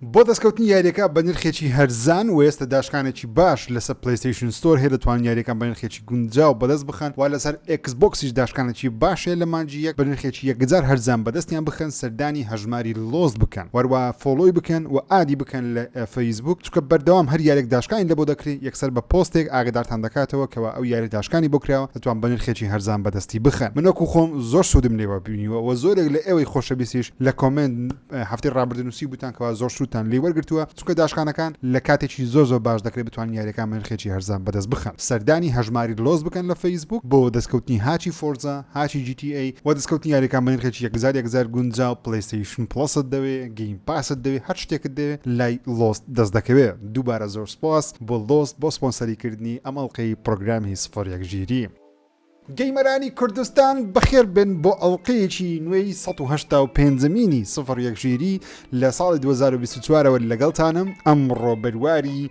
بۆ دەستکەوتنی یاریەکە بە نرخێکی هەرزان و ئێستا داشکانێکی باش لەسەر پلیستیشن ستۆر هەیە دەتوانن یاریەکان بە نرخێکی گونجاو بەدەست بخەن و لەسەر ئێکسبۆکسیش داشکانێکی باشێ لە مانجی یەک بە نرخێکی 1000 هەرزان بەدەستیان بخەن سەردانی هەژماری لۆز بکەن وەروە فۆلۆی بکەن و ئادی بکەن لە فەیسبوک چونکە بەردەوام هەر یاریێک داشکانی لەبۆ دەکرێت یەکسەر بە پۆستێک ئاگادارتان دەکاتەوە کەوا ئەو یاری داشکانی بۆ کراوە دەتوان بە نرخێکی هەرزان بەدەستی بخەن منەکو خۆم زۆر سوودم لێوە بینیوە و زۆرێک لە ئێوەی خۆشەویستیش لە کۆمنت هەفتەی ڕابردنووسی بوتان کەوا زۆر سوودتان لێ وەرگرتووە چونکە داشکانەکان لە کاتێکی زۆر باش دەکرێت بتوانن یاریەکان بە نرخێکی هەرزان بەدەست بخەن سەردانی هەژماری لۆز بکەن لە فەیسبوک بۆ دەستکەوتنی هاچی فۆرزا هاچی GTA و دەستکەوتنی یاریەکان بە نرخێکی 1000 گونجاو پلیستیشن پلەست دەوێت گەیم پاست دەوێت هەر شتێکت دەوێت لای لۆست دەست دەکەوێت دووبارە زۆر سپاس بۆ لۆست بۆ سپۆنسەریکردنی ئەمەڵقەی پرۆگرامی 01 ژیری گەیمەرانی کوردستان بەخێر بن بۆ ئەڵلقەیەکی نوێی 1950مینی 01 ژیری لە ساڵی 2024ەوە لەگەڵتانم ئەمڕۆ بەرواری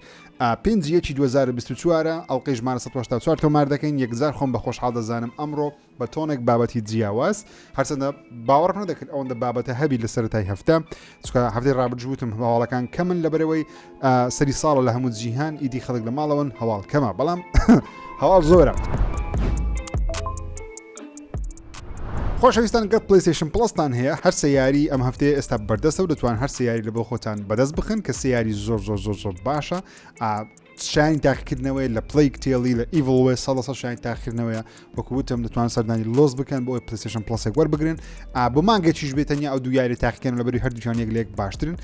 5 2024 ئەڵلقەی ژمارە 184 تۆمار دەکەین یەکجار خۆم بە خۆشحاڵ دەزانم ئەمڕۆ بە تۆنێک بابەتی جیاواز هەرچەندە باوەڕ نەدەکرد ئەوەندە بابەتە هەبی لە سەرەتای هەفتە چونکە هەفتەی ڕابردووتم هەواڵەکان کەمن لەبەرەوەی سەری ساڵە لە هەموو جیهان ئیدی خەڵک لە ماڵەوەن هەواڵ کەمە بەڵام هەواڵ زۆرە خۆشەویستان گەت پلیستیشن پلەستان هەیە هەر سەیاری ئەم هەفتەیە ئێستا بەردەستە و دەتوان هەر سەیاری لە بۆ خۆتان بەدەست بخن کە سەیاری زۆر باشە شاین تاقیکردنەوەی لە پلیک تێڵی لە ئیڤڵوێ 100 شاین تاقیکردنەوەیە وەکووتم دەتوان سەردانی لۆز بکەن بۆ پلیستیشن پلەسێک وەربگرن بۆ مانگێکیش بێتەنیا ئەو دوو یاری تاقیکردن لەبەری هەردووچان یەک باشترن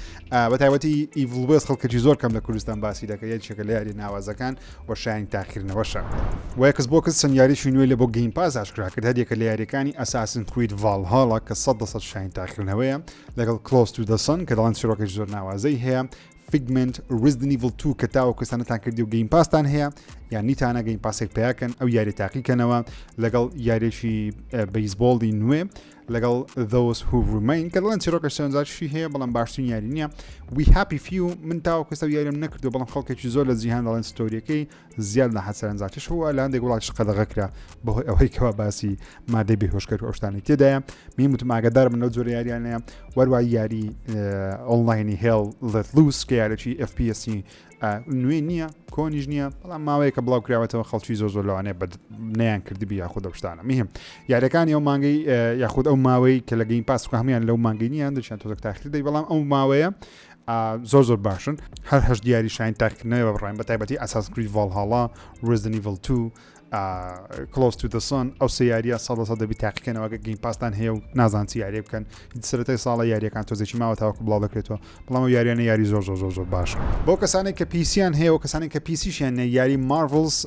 بە تایبەتی ئیڤڵوێز خەڵکەکی زۆر کەم لە کوردستان باسی دەکە یەکێکە لە یاری ناوازەکان و شاین تاقیکردنەوەشە و ئێکسبۆکس سنیاریشی نوێی لە بۆ گەیم پاس ئاشکرا کرد هەردێکە لە یاریەکانی ئەساسن کرید ڤالهاڵا کە 100 شاین تاقیکردنەوەیە لەگەڵ کلۆز تو دە سن کە دەڵێن چیرۆکێکی زۆر ناوازەی هەیە فیگمنت Resident Evil 2 کە تاوە کوێستانەتان کردی و گەیم پاستان هەیە یان نیتانە گەیم پاسێک پیاکەن ئەو یاری تاقیکەنەوە لەگەڵ یاریێکی بەیسبۆڵی نوێ لەگەڵ those who remain کە دەڵێن چیرۆکە سەرنجاشی هەیە بەڵام باشترین یاری نییە we happy few من تاوە کوێستا یاریم نەکردو بەڵام خەڵکێکی زۆر لە جیهان دەڵێن ستۆریەکەی زیاد لە سەرنجاکیش هو لە هەندێک وڵاتی قەدەغەکرا بەهۆی ئەوەی کەوا باسی مادەی بێهۆشکەر و ئەوشتانی تێدایە میموتم ئاگادار من لەو جۆرە یاریانەیە وەروای یاری ئۆنلاینی هێڵ let loose کە یارێکی FPS نوێ نییە کۆنیش نییە بەڵام ماوەیە کە بڵاو کراوەتەوە خەڵکی زۆر لەوانەیە بە نەیان کردی یاخود ئەوشتانە میهم یاریەکانی ئەو مانگەی یاخود ئەو ماوەی کە لە گەیم پاس هەمویان لەو مانگەی نییان دەچیان تۆزێک تاخیر دەی بەڵام ئەو ماوەیە زۆر باشن هەر هەشت دیاری شاین تاکردنەوە بەڕێن بە تایبەتی ئەساس کریت ڤالهاڵا Resident Evil 2 Close to the Sun ئەو سەیاریە 100 دەبی تاقیکەنەوە گەیم پاستان هەیە و نازان چی یاری بکەن سەرەتای ساڵە یاریەکان تۆزێکی ماوە تاوەکو بڵاو دەکرێتەوە بەڵام یاریانە یاری زۆر باش بۆ کەسانێک کە پیسیان هەیە و کەسانێک کە پیسیشیان یاری Marvel's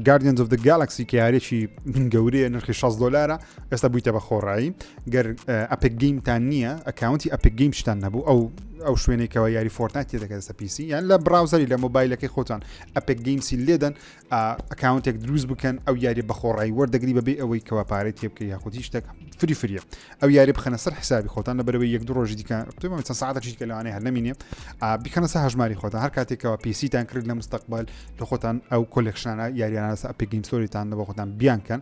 Guardians of the Galaxy کە یاریێکی گەورەیە نرخی $60 ئێستا بوویتە بە خۆڕایی گەر ئەپێک گەیمتان نییە ئەکاونتی ئەپێک گەیم شتان نەبوو ئەو شوێنێکەوە یاری فۆرتنایت تێدەکات دەستە پیسی یان لە براوزەری لە مۆبایلەکەی خۆتان ئەپێک گەیمسی لێدەن ئەکاونتێک دروست بکەن ئەو یاری بەخۆڕایی وەردەگری بەبێ ئەوەی کەوا پارەی تێ بکە یاخودی شتێک فریە ئەو یاری بخەنە سەر حسابی خۆتان لەبەرەوەی یەک دو ڕۆژی دیکە چەند ساعتێکی کە لەوانەیە هەر نەمینێ بیکەنە سەر هەژماری خۆتان هەر کاتێکەوە پیسیتان کرد لە مستەقبل لە خۆتان ئەو کۆلێکشنانە یاریانە ئەپێک گەیم ستۆریتان لە بۆ خۆتان بیانکەن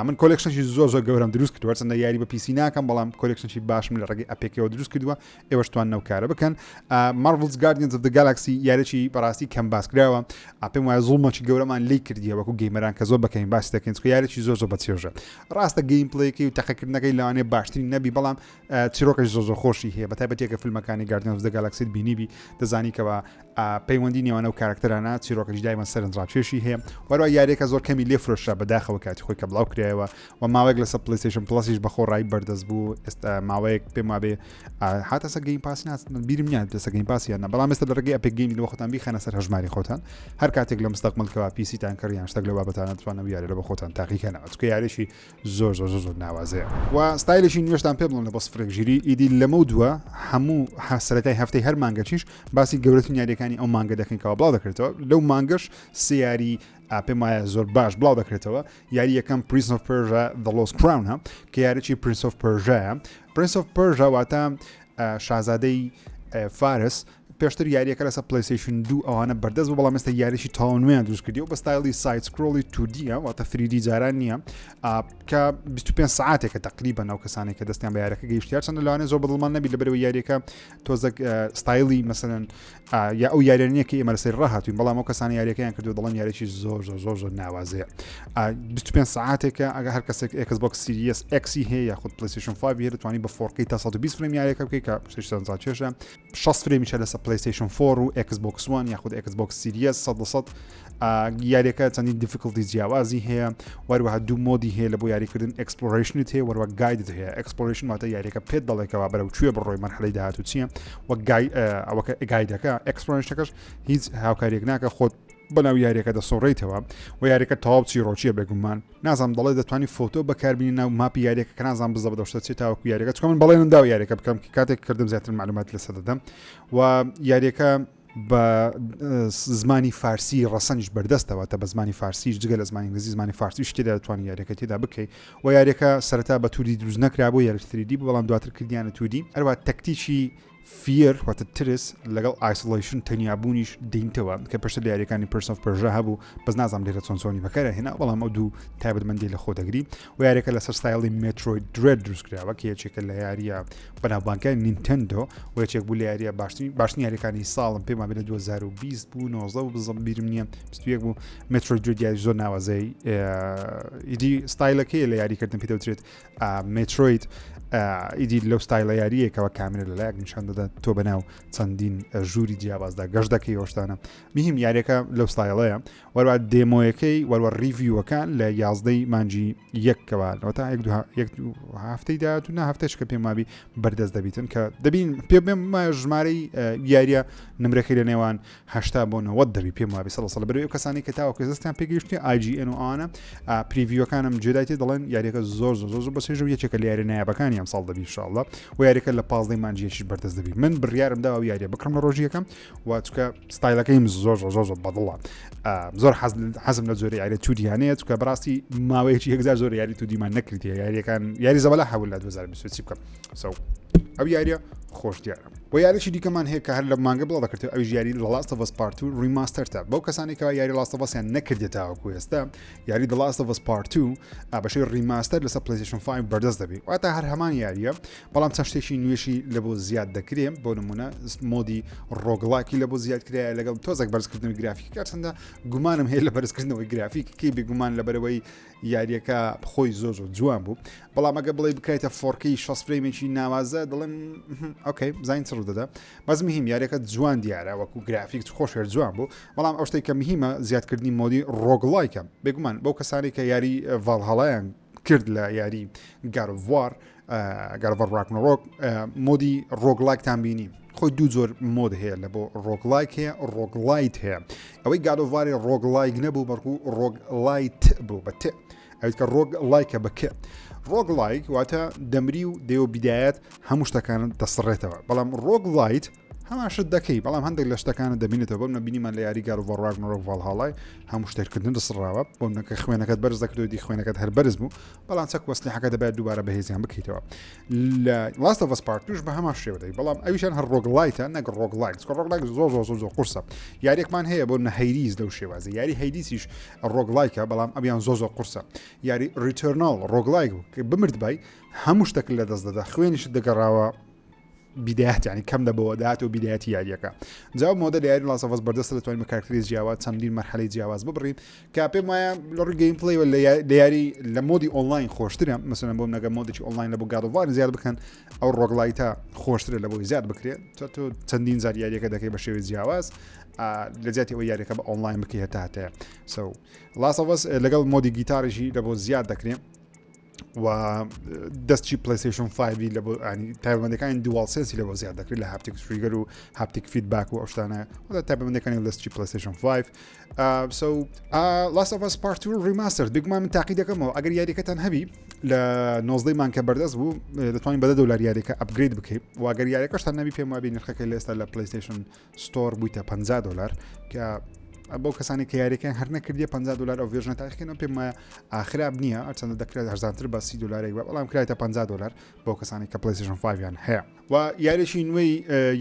من کۆلێکشنی زۆر گەورەم دروست کردووە چەندە یاری بە پیسی ناکەم بەڵام کۆلێکشنی باشم لە ڕێگەی ئەپێکەوە دروست کردووە ئێوەشتوان نەوکارە بکەن Marvel's Guardians of the Galaxy یارێکی بەڕاستی کەم باسکراوە پێم وایە زوڵمەکی گەورەمان لی کردیە وەکو گەیمەران کە زۆر بەکەین باس دەکەین چکە یارێکی زۆر بەچێژە ڕاستە گەیم پلەیەکی و تەقەکردنەکەی لەوانەیە باشترین نەبی بەڵام چیرۆکەش زۆر خۆشی هەیە بەتایبەتێکە فیلمەکانی Guardians of the Galaxy بینیبی دەزانی کەەوە پەیوەندی نێوانە و کارکتەرانە چیرۆکەش دایمە سەرنجڕاکێشی هەیە وەروە یاریەکە زۆر کەمی لێفرۆشە بەداخەوە کاتی خۆی کە بڵاو کرایەوە و ماوەیەک لەسەر پلیستیشن پلەسیش بەخۆڕایی بەردەست بوو ئێستا ماوەیەک پێم وابێ هاتەسە گەیم پاس بیرم نیان دەسە گەیم پاسیانە بەڵام ئێستا لە ڕێگەی ئەپێک گەیمی لە خۆتان بیخەنە سەر هەژماری خۆتان هەر کاتێک لە مستەقبلکەوە پیسیتان کڕیان شتێک لە بابەتانە دەتوانن یاری لە بە خۆتان تاقیکەنەوە چکە یاریشی زۆر ناوازەیە و ستایلشی نوێشتان پێ بڵێن لە بۆ سفرێک ژیری ئیدی لەمە دووە هەموو سەرەتای هەفتەی هەر مانگەچیش باسی گەورەترین یاریەکانی ئەو مانگە دەکەینەوە بڵاو دەکرێتەوە لەو مانگەش سێ یاری پێم وایە زۆر باش بڵاو دەکرێتەوە یاری یەکەم Prince of Persia The Lost Crown کە یاریی Prince of Persia واتە شازادەی فارس پێشتر یاریەکە لەسەر پلیستیشن 2 ئەوانە بەردەست بوو بەڵام ئێستا یاریشی تاوانویان دروست کردی و بە ستایلی سایت سکرۆلی 2D واتە 3D جاران نییە کە 25 ساعتێکە تقریبا ئەو کەسانی کە دەستیان بە یاریەکە گەیشتیار چەندە لەوانێ زۆر بەدڵمان نەبی لەبەرەوە یاریەکە تۆزە ستایلی مەسەلەن یا ئەو یاریانەیە کە ئێمە لەسەر ڕاهاتوین بەڵام ئەو کەسانی یاریەکەیان کردو دەڵێن یاریی زۆر ناوازەیە 25 ساعتێکە ئەگە هەر کەسێک Xbox Series X هەیە یاخود PlayStation 5 هەیە دەتوانانی بە 4K تا 120 فریم یاریەکە بکەیت کە شتێکی چێژە 60 فریمیش لەسەر PlayStation 4 و Xbox One یاخود Xbox Series 100% یاریەکە چەندین دیفیکڵتی جیاوازی هەیە وەروەها دوو مۆدی هەیە لە بۆ یاریکردن ئەکسپلۆریشنت هەیە وەروە گایدت هەیە ئەکسپلۆریشن واتە یاریەکە پێت دەڵێکەوە بەرەو کوێ بڕۆی مەرحەلەی داهاتوو چییە وەک ئەوەکە گایدەکە ئەکسپلۆریشنەکەش هیچ هاوکاریەک ناکە خۆت بەناو یاریەکە دەسۆڕیتەوە و یاریەکە تەواو چیرۆکیە بێگومان نازانم دەڵێ دەتوانانی فۆتۆ بەکاربیێنی ناو ماپی یاریەکە کە نازانم بزە بەدەشتە چێت تاوەکو یاریەکە چکە من بەڵێنم دا یاریەکە بکەم کاتێک کردم زیاتر معلومات لەسەر دەدەم و یاریەکە بە زمانی فارسی ڕەسەنج بەردەستەوە تا بە زمانی فارسیش جگە لە زمانی ئینگلیزی زمانی فارسی شتێدا دەتوانانی یاریەکە تێدا بکەیت و یاریەکە سەرەتا بە تووری دروست نەکرا بۆ یاری 3D بەڵام دواتر کردیانە 2D هەروە تەکتیکی فیر واتە ترس لەگەڵ ئایسۆلیشن تەنیابوونیش دێنیتەوە کە پێشتر لە یاریەکانی پرس ئۆف پەرژا هەبوو بەس نازانم لێرە چۆنی بەکارە هێنا بەڵام ئەو دوو تایبەتمەندی لە خۆ دەگری و یاریەکە لەسەر ستایلی مێترۆید درێد دروستکراوە کە یەکێکە لە یاریە بەناوبانگەکانی نینتەندۆ و یەکێک بوو لە یاریە باشترین یاریەکانی ساڵم پێم وابێت 2020 بوو 19 و بزەم بیرم نییە 21 بوو مێترۆید درێد یاری زۆر ناوازەی ئیدی ستایلەکەی لە یاریکردن پێ دەوترێت مێترۆید ئیدی لەو ستایلە یاریەکەوە کامرە لەلایەک نیشان دەدات تۆ بەناو چەندین ژووری جیاوازدا گەشت دەکەی ئەوشتانە میهیم یاریەکە لەو ستایلەیە وەروە دێمۆیەکەی وەروە ریڤیوەکان لە 11 مانجی یەکەوە تا یەک هەفتەی داات و هەفتەشکە پێم وابی بەردەست دەبیتن کە دەبین پێ بێم ژمارەی یاریە نمرەکەی لە نێوان 80 بۆ 90 دەبی پێم وابی سەڵ بەرەوەی کەسانی کە تاوە کێزستیان پێگەیشتی IGN و ئەوانە پریڤیوەکانم جێدایتی دەڵێن یاریەکە زۆر بەسێژ و یەکێکە لە یاری نایابەکانی ئەم ساڵ دەبی ئینشاءالله و یاریەکە لە 15 مانجیەکیش بەردەست دەبی من بڕیارم داوە یاریە بکڕم لە ڕۆژیەکەم و چکە ستایلەکەیم زۆر بەدڵە زۆر حەزم لە زۆر یاری توودیانەیە چکە بەڕاستی ماوەیەکی هەزار زۆر یاری توودیمان نەکردی یاریەکان یاری زەبەلا حەول لە 2020 بکەم ئەو یاریە خۆش دیارم و یاریشی دیکەمان هەیە کە هەر لە مانگە بڵاو دەکردێت ئەویش یاری The Last of Us Part 2 ریماستەرتە بەو کەسانی کە یاری Last of Us یان نەکردێتەوەکو ئێستا یاری The Last of Us Part 2 بەشەی ریماستەر لەسەر PlayStation 5 بەردەست دەبێت واتە هەر هەمان یاریە بەڵام چەند شتێکی نوێشی لە بۆ زیاد دەکرێن بۆ نمونە مۆدی ڕۆگڵاکی لە بۆ زیاد کرایە لەگەڵ تۆزێک بەرزکردنەوەی گرافیکی کار چەندە گومانم هەیە لە بەرزکردنەوەی گرافیکی بێگومان لەبەرەوەی یاریەکە خۆی زۆر جوان بوو بەڵام ئەگە بڵێ بکایتە 4K 60 فرێمێکی ناوازە دڵێن ئۆکەی زین چڕ دەدا بەس مهم یاریەکە جوان دیارە وەکو گرافیک خۆشێر جوان بوو بەڵام ئەو شتێک کە مهمە زیادکردنی مۆدی ڕۆگڵایکە بێگومان بەو کەسانی کە یاری ڤالهاڵایان کرد لە یاری گاروڤوار ڕاکنەڕۆک مۆدی ڕۆگڵایکتان بینی خۆی دوو زۆر مۆد هەیە لە بۆ ڕۆگڵایک هەیە ڕۆگڵایت هەیە ئەوەی گاروڤاری ڕۆگڵایک نەبوو بەڕکو ڕۆگڵایت بوو بە تێ ئەویت کە ڕۆگڵایکە بکە ڕۆگڵایک واتە دەمری و دێو بیدایەت هەموو شتەکانت دەسڕێتەوە بەڵام ڕۆگڵایت هەماشت دەکەی بەڵام هەندێک لە شتەکانە دەبینێتەوە بۆم نەبینیمان لە یاری گاروڤار ڕاکنەڕۆک ڤالهاڵای هەموو شتێکردن دەسڕاوە بۆم نەکە خوێنەکەت بەرز دەکردەوە دی خوێنەکەت هەر بەرز بوو بەڵام چەک وەسلیحەکە دەبێت دووبارە بەهێزیان بکەیتەوە لە Last of Us Part 2 بە هەمان شێوە دەی بەڵام ئەویشان هەر ڕۆگڵایتە نەک ڕۆگڵایک ڕۆگڵایک زۆر قورسە یاریەکمان هەیە بۆ نەهەیریز لەو شێوازە یاری هەیدیسیش ڕۆگڵایکە بەڵام ئەویان زۆر قورسە یاری ریترنال ڕۆگڵایک کە بمرد بای هەموو شتێک لە دەست دەدا خوێنیشت دەگەڕاوە بدايات يعني كم دبودات وبدايات ياريكا جاوب موديل ياري لاست اوف اس بردست لتوين مكاركتريز جاوات چندين مرحله جواز ببرين كابي ما لور جيم بلاي ولا ياري لمودي اونلاين خوشتري مثلا بوم نگا مودي اونلاين لبو جاد وار زياد بكن او روغلايتا خوشتري لبو زياد بكري تو چندين زار ياريكا دكي بشوي جواز لذاتي او ياريكا اونلاين بكي هتا سو لاست اوف اس لقال مودي جيتارجي لبو زياد دكري و دەستی PlayStation 5 لە بۆ ینی تایبەتەکانی دوال سنسی لە بۆ زیاد دەکرێت لە هاپتیک تریگر و هاپتیک فیدباک و ئەو شتانە و تایبەتەکانی دەستی PlayStation 5 so Last of Us Part 2 Remastered بگومان من تاقی دەکەمەوە ئەگەر یاریەکەتان هەبی لە 19 مانکە بەردەست بوو دەتوانین بە $10 یاریەکە ئەپگرید بکەیت و ئەگەر یاریەکەشتان نەبی پێم وابی نرخەکەی لێستا لە PlayStation Store بوویتە $50 کە بۆ کەسانی کە یاریەکان هەر نەکردیە $50 ئەو ڤێژنە تاقیکردنەوە پێم وایە خراپ نییە هەرچەندە دەکرێت هەرزانتر بە $30 بەڵام کرایتە $50 بۆ کەسانی کە PlayStation 5 یان هەیە و یاریشی نوێی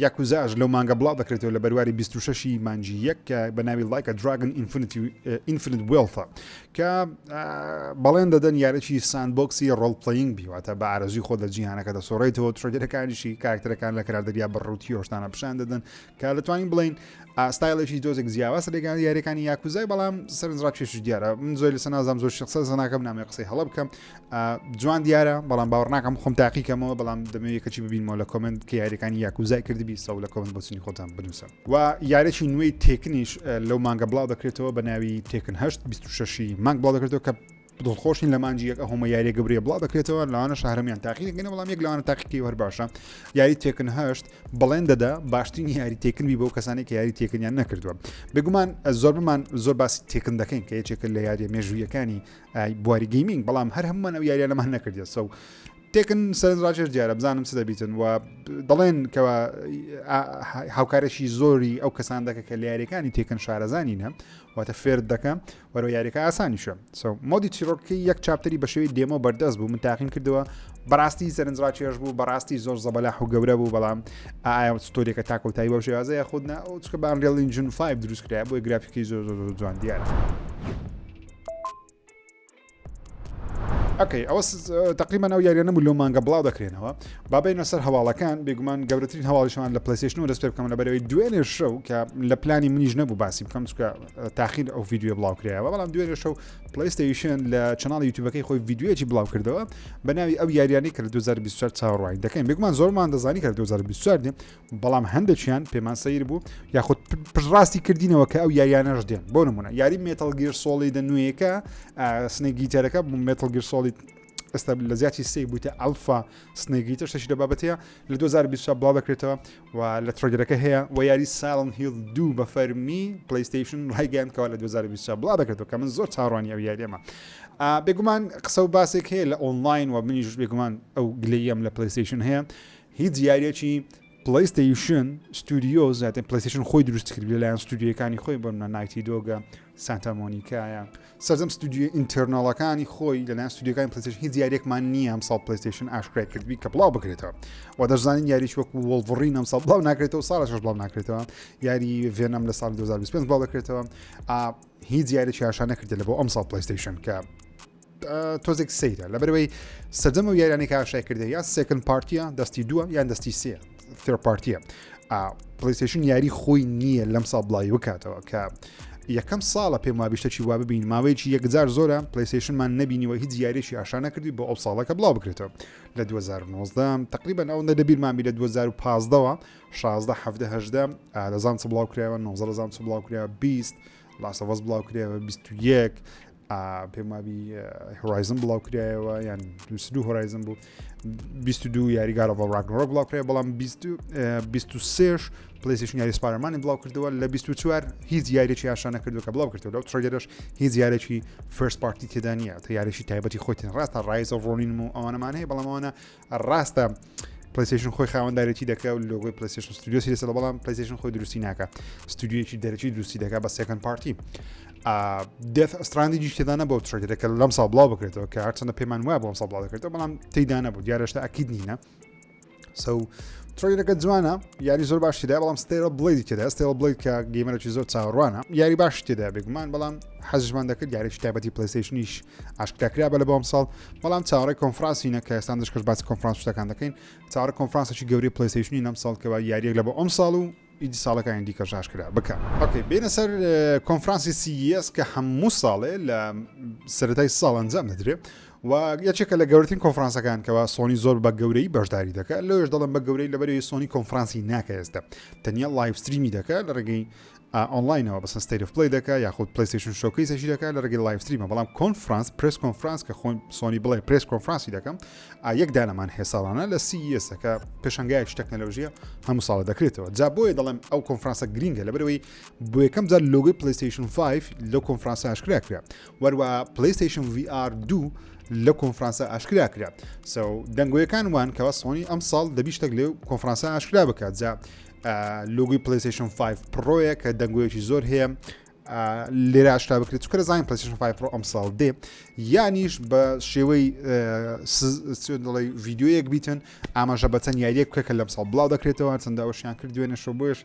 یاکوزاژ لەو مانگە بڵاو دەکرێتەوە لە بەرواری 26 مانجی یەک کە بە ناوی Like a Dragon Infinite Wealth کە بەڵێن دەدەن یاریی ساندبۆکسی ڕۆڵ پلەینگ بیواتە بە ئارەزوی خۆ لە جیهانەکە دەسۆڕێتەوە ترۆجەرەکانیشی کارکتەرەکان لە کراردەریا بەڕووتی هۆشتانە پیشان دەدەن کە دەتوانین بڵین ستایلێکی دۆزێک زیاوە لەگەڵ یاریەکانی یاکوزای بەڵام سەرنجڕا کێشش دیارە من زۆر لەسە نازام زۆر شخصە زەناکەم نامێ قسەی هەڵە بکەم جوان دیارە بەڵام باوەڕ ناکەم خۆم تاقیکەمەوە بەڵام دەمەوێت کەچی ببینمەوە لە کۆمنت کە یاریەکانی یاکوزای کردبی سەو لە کۆمنت بۆچنی خۆتان بنووسن و یاریی نوێی تێکنیش لەو مانگە بڵاو دەکرێتەوە بە ناوی تێکن 26 مانگ بڵاو دەکرێتەوە کە دڵخۆشین لە مانجی یەک هەموو یاریە گەورەیە بڵاو دەکرێتەوە لەوانە شەهرەمیان تاقیکردن بەڵام یەک لەوانە تاقیکی هەر باشە یاری تێکن 8 بڵێن دەدا باشترین یاری تێکنبی بۆ کەسانی کە یاری تێکنیان نەکردووە بێگومان زۆر باسی تێکن دەکەین کە یەکێکە لە یاریە مێژوویەکانی بواری گەیمینگ بەڵام هەر هەمومان ئەو یاریە لەمان نەکردێت سەو تێکن سەرنجڕاکێش دیارە بزانم چ دەبیتن و دەڵێن کەەوە هاوکارێکی زۆری ئەو کەسان دەکە کە لە یاریەکانی تێکن شارەزانینە واتە فێر دەکەم وەرە یاریەکە ئاسانیشە مۆدی چیرۆکی یەک چاپتەری بە شێوەی دێمە بەردەست بوو من تاقیم کردەوە بەڕاستی سەرنجڕاکێش بوو بەڕاستی زۆر زەبەلاح و گەورە بوو بەڵام ئایا ستۆریەکە تاکەوتایی بەو شێوازەیە خودنا ئەو چکە بە Unreal Engine 5 دروست کرایە بۆی گرافیکی زۆر جوان دیارە ئەوکەی ئەوە تقریبا ئەو یاریە نەبوو لەو مانگە بڵاو دەکرێنەوە بابینە سەر هەواڵەکان بێگومان گەورەترین هەواڵیشمان لە PlayStation و دەست پێ بکەم لە بەرەوەی دوێنێ شەو کە لە پلانی منیش نەبوو باسی بکەم چکە تاخیر ئەو ڤیدیۆ بڵاو کرایەوە بەڵام دوێنێ شەو PlayStation لە چەناڵی یوتیوبەکەی خۆی ڤیدیۆیەکی بڵاو کردەوە بە ناوی ئەو یاریانی کە لە 2024 چاوەڕوانی دەکەین بێگومان زۆرمان دەزانی کە لە 2024 دێن بەڵام هەندێکیان پێمان سەیر بوو یاخود پڕاستی کردینەوە کە ئەو یاریانەش دێن بۆ نمونە یاری Metal Gear Solid نوێیەکە سنێگیتەرەکە Metal Gear Solid ئێستا لە زیاتی سی بوویتە ئەلفا سنێگیتە شتێکی لە بابەتەیە لە 2020 بڵاو دەکرێتەوە و لە ترۆگەرەکە هەیە و یاری Silent Hill 2 بە فەرمی PlayStation ڕایگەیاندکەوە لە 2020 بڵاو دەکرێتەوە کە من زۆر چاڕوانی ئەو یاریەمە بێگومان قسە و باسێک هەیە لە ئۆنلاین و منیش بێگومان ئەو گلەیەم لە PlayStation هەیە هیچ یاریەکی PlayStation Studios زیاتر PlayStation خۆی دروست کرد لەلایەن ستودیۆکانی خۆی بۆ نایتی دۆگە سانتا مۆنیکایە سەرجەم ستودیۆ ئینتەرنەڵەکانی خۆی لەلایەن ستودیۆکانی PlayStation هیچ یاریێکمان نییە ئەمساڵ PlayStation ئاشکرای کردبی کە بڵاو بکرێتەوە و دەزانین یاریش وەکو Wolverine ئەمساڵ بڵاو ناکرێتەوە ساڵەش بڵاو ناکرێتەوە یاری Venom لە ساڵی 2025 بڵاو دەکرێتەوە هیچ یاریێکی ئاشان نەکردێت لە بۆ ئەمساڵ PlayStation کە تۆزێک سەیرە لەبەرەوەی سەرجەم و یارانێک ئاشای کردێ یا سێکند پارتیە دەستی دووە یان دەستی سێ third پارتیە PlayStation یاری خۆی نییە لەم ساڵ بڵاوی بکاتەوە کە یەکەم ساڵە پێم وا بیشتەکی وا ببین ماوەیەکی یەکجار زۆرە PlayStationمان نبینیوە هیچ یاریشی ئاشان نەکردی بۆ ئەو ساڵەکە بڵاو بکرێتەوە لە 2019 تقریبا ئەو نەدەبیرمان بی لە 2015ەوە 16 17 لەزان چ بڵاو کرایەوە 19 لەزان چ بڵاو کرایەوە 20 Last of Us بڵاو کرایەوە 21 پێم وابی هۆرایزن بڵاو کرایەوە یان 22 هۆرایزن بوو 22 یاریگارەوە ڕاگنۆرۆک بڵاو کرایە بەڵام 23 PlayStation یاری سپایدەرمانی بڵاو کردەوە لە 24 هیچ یاریێکی ئاشان نەکردووە کە بڵاو کردەوە لەو ترۆگەرەش هیچ یارێکی first party تێدا نییە تا یاریشی تایبەتی خۆیتن ڕاستە Rise of Ronin و ئەوانەمان هەیە بەڵام ئەوانە ڕاستە PlayStation خۆی خاوەنددارێتی دەکات و لۆگۆی PlayStation Studios لەسەر بەڵام PlayStation خۆی دروستی ناکات ستودیۆیەکی دەرەکی دروستی دەکات بە second party Death Stranding تێدا نەبوو ترۆگەرەکە لەم ساڵ بڵاو بکرێتەوە کە هەرچەندە پێمان وایە بۆ ئەم ساڵ بڵاو دەکرێتەوە بەڵام تێدا نەبوو دیارەشتا ئەکید نینە ترۆگەرەکە جوانە یاری زۆر باش تێدا بەڵام ستێرە بڵیدی تێدا ستێرە بڵید کە گەیمەرێکی زۆر چاوەڕوانە یاری باش تێدا بێگومان بەڵام حەزمان دەکرد یاریشی تایبەتی PlayStationیش ئاشکراکرا بە لە بۆم ساڵ بەڵام چاوەڕێی کۆنفرانسینە کە ئێستا دەشکەش باسی کۆنفرانس شتەکان دەکەین چاوەڕێی کۆنفرانسێکی گەوری PlayStationی نەم ساڵ کەەوە یاریەک لە بۆ ئەم ساڵ و ئیدی ساڵەکانی دیکە ژاشکرا بکە ئۆکەی بێنە سەر کۆنفرانسی CES کە هەموو ساڵێ لە سەرەتای ساڵ ئەنجام دەدرێت و یەکێکە لە گەورەترین کۆنفرانسەکان کەەوە سۆنی زۆر بە گەورەی بەشداری دەکات لەوێش دەڵم بە گەورەی لەبەرەوەی سۆنی کۆنفرانسی ناکە ئێستا تەنیا لایڤ ستریمی دەکات لە ڕێگەی ئۆنلاینەوە بەسن State of Play دەکات یاخود PlayStation Showcase دەکات لە ڕێگەی لایڤ ستریمە بەڵام کۆنفرانس پرس کۆنفرانس کە خۆی سۆنی بڵێ پرس کۆنفرانسی دەکەم یەک دانەمان هەیە ساڵانە لە CES کە پێشەنگایەکی تەکنەلۆژیە هەموو ساڵە دەکرێتەوە جا بۆیە دەڵێم ئەو کۆنفرانسە گرینگە لەبەرەوەی بۆ یەکەم جار لۆگۆی PlayStation 5 لەو کۆنفرانسە ئاشکرا کرا وەروە PlayStation VR 2 لە کۆنفرانسە ئاشکرا کرا دەنگۆیەکان وان کەەوە سۆنی ئەم ساڵ دەبیشتێک لێو کۆنفرانسە ئاشکرا بکات جا لۆگوی PlayStation 5 پرۆیە کە دەنگۆیەکی زۆر هەیە لێرە ئاشتا بکرێت چکە زانین پلیستیشن 5 پرۆ ئەمساڵ دێ یانیش بە شێوەی دەڵی ڤیددیویەک بیتن ئاماژە بە چەند یاریەک بکە کە لەم ساڵ بڵاو دەکرێتەوە چەندە ئەوشیان کردوێنە شۆ بۆش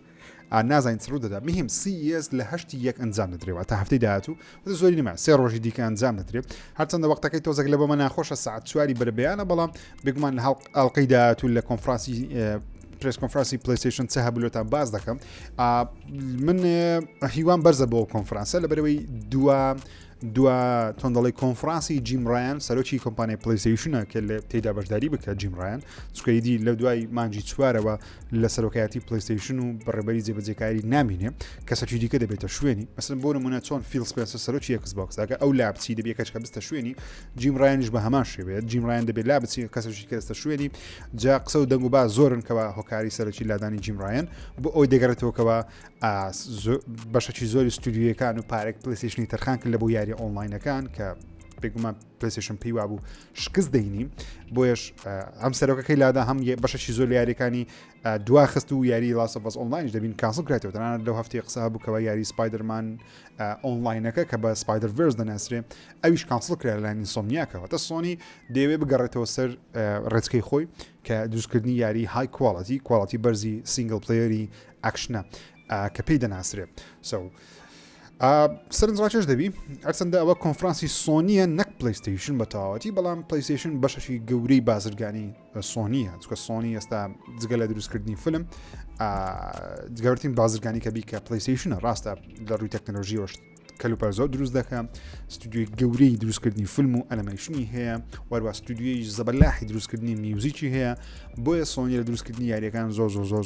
نازانین ڕوو دەدا مهم CES لە هەشتی یەک ئەنجام دەدرێەوە تا هەفتەی داهاتوو زۆری نمە سێ ڕۆژی دیکە ئەنجام دەدرێت هەرچەندە وەختەکەی تۆزێک لە بەمە ناخۆشە ساعت چواری بەربیانە بەڵام بگومان لە ئەڵلقەی داهاتوو لە کۆنفرانسی پرس کۆنفرانسی پلیستیشن چه هەبلۆتان باز دەکەم من هیوان بەرزە بۆ کۆنفرانسە لەبەرەوەی دوا تۆندەڵی کۆنفرانسی جیم ڕایان سەرۆکی کۆمپانیای پلیستیشنە کە لە تێدا بەشداری بکە جیم ڕایان چکەیدی لە دوای مانجی چوارەوە لە سەرۆکایەتی پلیستیشن و بەڕێبەری جێبەجێکاری نامینێ کەسەکی دیکە دەبێتە شوێنی مەسن بۆ نمونە چۆن فیل سپنسر سەرۆکی ئەکسبۆکسەکە ئەو لابچی دەبێت کەچکە بستە شوێنی جیم ڕایانیش بە هەمان شێوێت جیم ڕایان دەبێت لابچی کەسەکی کەستە شوێنی جا قسە و دەنگ و با زۆرن کەەوە هۆکاری سەرۆکی لادانی جیم ڕایان بۆ ئەوی دەگەڕێتەوەکەوە بەشەکی زۆری ستودیوەکان و پارێک پلیستیشنی تەرخان کرد لە بۆ یاری ئۆنلاینەکان کە بێگومان پلیستیشن پێی وابوو شکست دەینی بۆیش هەم سەرۆکەکەی لادا هەم بەشەشی زۆر لە یاریەکانی دوا خست و یاری لاسەڤەس ئۆنلاینش دەبین کانسڵ کرێتەوە تەنانەت لەو هەفتەی قسە بووکەوە یاری سپایدەرمان ئۆنلاینەکە کە بە سپایدەر ڤێرس دەناسرێ ئەویش کانسڵ کرا لەلایەن ئینسۆمنیاکەوە تە سۆنی دەیەوێت بگەڕێتەوە سەر ڕێچکەی خۆی کە دروستکردنی یاری های کواڵەتی بەرزی سینگل پلەیەری ئەکشنە کە پێی دەناسرێ سەرنجڕاکێش دەبی ئەرچەندە ئەوە کۆنفرانسی سۆنیە نەک پلیستیشن بە تەواوەتی بەڵام پلیستیشن بەشەشی گەورەی بازرگانی سۆنیە چکە سۆنی ئێستا جگە لە دروستکردنی فلم گەورەترین بازرگانی کە بی کە پلیستیشنە ڕاستە لە ڕووی تەکنۆلۆژیەوەش کەلوپەرزۆ دروست دەکەم ستودیۆی گەورەی دروستکردنی فیلم و ئەنیمەیشنی هەیە وەروە ستودیۆی زەبەلاحی دروستکردنی میوزیکی هەیە بۆیە سۆنی لە دروستکردنی یاریەکان